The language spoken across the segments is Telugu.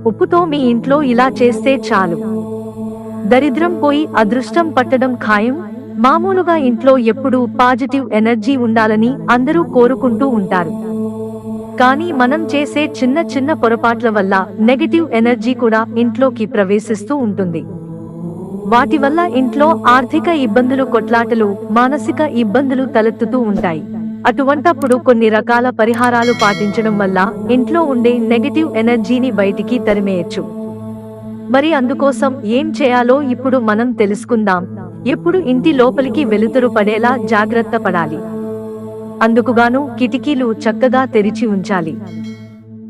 ఉప్పుతో మీ ఇంట్లో ఇలా చేస్తే చాలు. దరిద్రం పోయి అదృష్టం పట్టడం ఖాయం. మామూలుగా ఇంట్లో ఎప్పుడూ పాజిటివ్ ఎనర్జీ ఉండాలని అందరూ కోరుకుంటూ ఉంటారు. కానీ మనం చేసే చిన్న చిన్న పొరపాట్ల వల్ల నెగటివ్ ఎనర్జీ కూడా ఇంట్లోకి ప్రవేశిస్తూ ఉంటుంది. వాటి వల్ల ఇంట్లో ఆర్థిక ఇబ్బందులు, కొట్లాటలు, మానసిక ఇబ్బందులు తలెత్తుతూ ఉంటాయి. అటువంటప్పుడు కొన్ని రకాల పరిహారాలు పాటించడం వల్ల ఇంట్లో ఉండే నెగటివ్ ఎనర్జీని బయటికి తరిమేయచ్చు. మరి అందుకోసం ఏం చేయాలో ఇప్పుడు మనం తెలుసుకుందాం. ఎప్పుడు ఇంటి లోపలికి వెలుతురు పడేలా జాగ్రత్త పడాలి. అందుకుగాను కిటికీలు చక్కగా తెరిచి ఉంచాలి.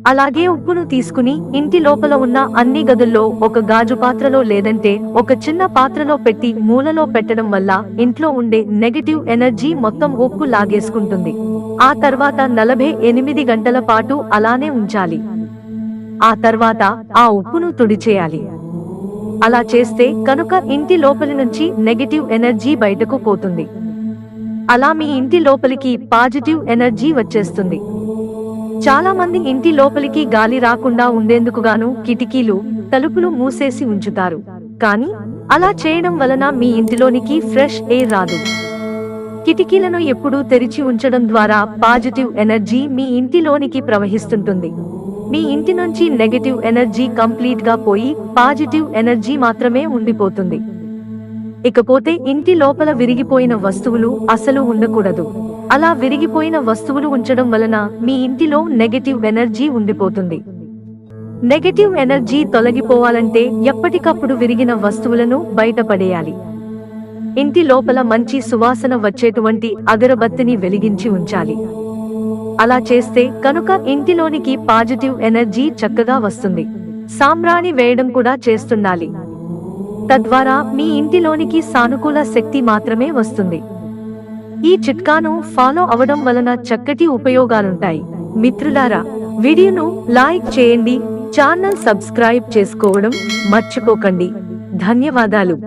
అలాగే ఉప్పును తీసుకుని ఇంటి లోపల ఉన్న అన్ని గదుల్లో ఒక గాజు పాత్రలో లేదంటే ఒక చిన్న పాత్రలో పెట్టి మూలలో పెట్టడం వల్ల ఇంట్లో ఉండే నెగటివ్ ఎనర్జీ మొత్తం ఉప్పు లాగేసుకుంటుంది. ఆ తర్వాత 48 గంటల పాటు అలానే ఉంచాలి. ఆ తర్వాత ఆ ఉప్పును తుడిచేయాలి. అలా చేస్తే కనుక ఇంటి లోపలి నుంచి నెగటివ్ ఎనర్జీ బయటకు పోతుంది. అలా మీ ఇంటి లోపలికి పాజిటివ్ ఎనర్జీ వచ్చేస్తుంది. చాలా మంది ఇంటి లోపలికి గాలి రాకుండా ఉండేందుకుగాను కిటికీలు, తలుపులు మూసేసి ఉంచుతారు. కానీ అలా చేయడం వలన మీ ఇంటిలోనికి ఫ్రెష్ ఎయిర్ రాదు. కిటికీలను ఎప్పుడూ తెరిచి ఉంచడం ద్వారా పాజిటివ్ ఎనర్జీ మీ ఇంటిలోనికి ప్రవహిస్తుంటుంది. మీ ఇంటి నుంచి నెగటివ్ ఎనర్జీ కంప్లీట్ గా పోయి పాజిటివ్ ఎనర్జీ మాత్రమే ఉండిపోతుంది. ఇకపోతే ఇంటి లోపల విరిగిపోయిన వస్తువులు అసలు ఉండకూడదు. అలా విరిగిపోయిన వస్తువులు ఉంచడం వలన మీ ఇంటిలో నెగటివ్ ఎనర్జీ ఉండిపోతుంది. నెగటివ్ ఎనర్జీ తొలగిపోవాలంటే ఎప్పటికప్పుడు విరిగిన వస్తువులను బయటపడేయాలి. ఇంటి లోపల మంచి సువాసన వచ్చేటువంటి అగరబత్తిని వెలిగించి ఉంచాలి. అలా చేస్తే కనుక ఇంటిలోనికి పాజిటివ్ ఎనర్జీ చక్కగా వస్తుంది. సాంబ్రాణి వేయడం కూడా చేస్తుండాలి. తద్వారా మీ ఇంటిలోనికి సానుకూల శక్తి మాత్రమే వస్తుంది. ఈ చిట్కాను ఫాలో అవడం వలన చక్కటి ఉపయోగాలుంటాయి. మిత్రులారా, వీడియోను లైక్ చేయండి, ఛానల్ సబ్స్క్రైబ్ చేసుకోవడం మర్చిపోకండి. ధన్యవాదాలు.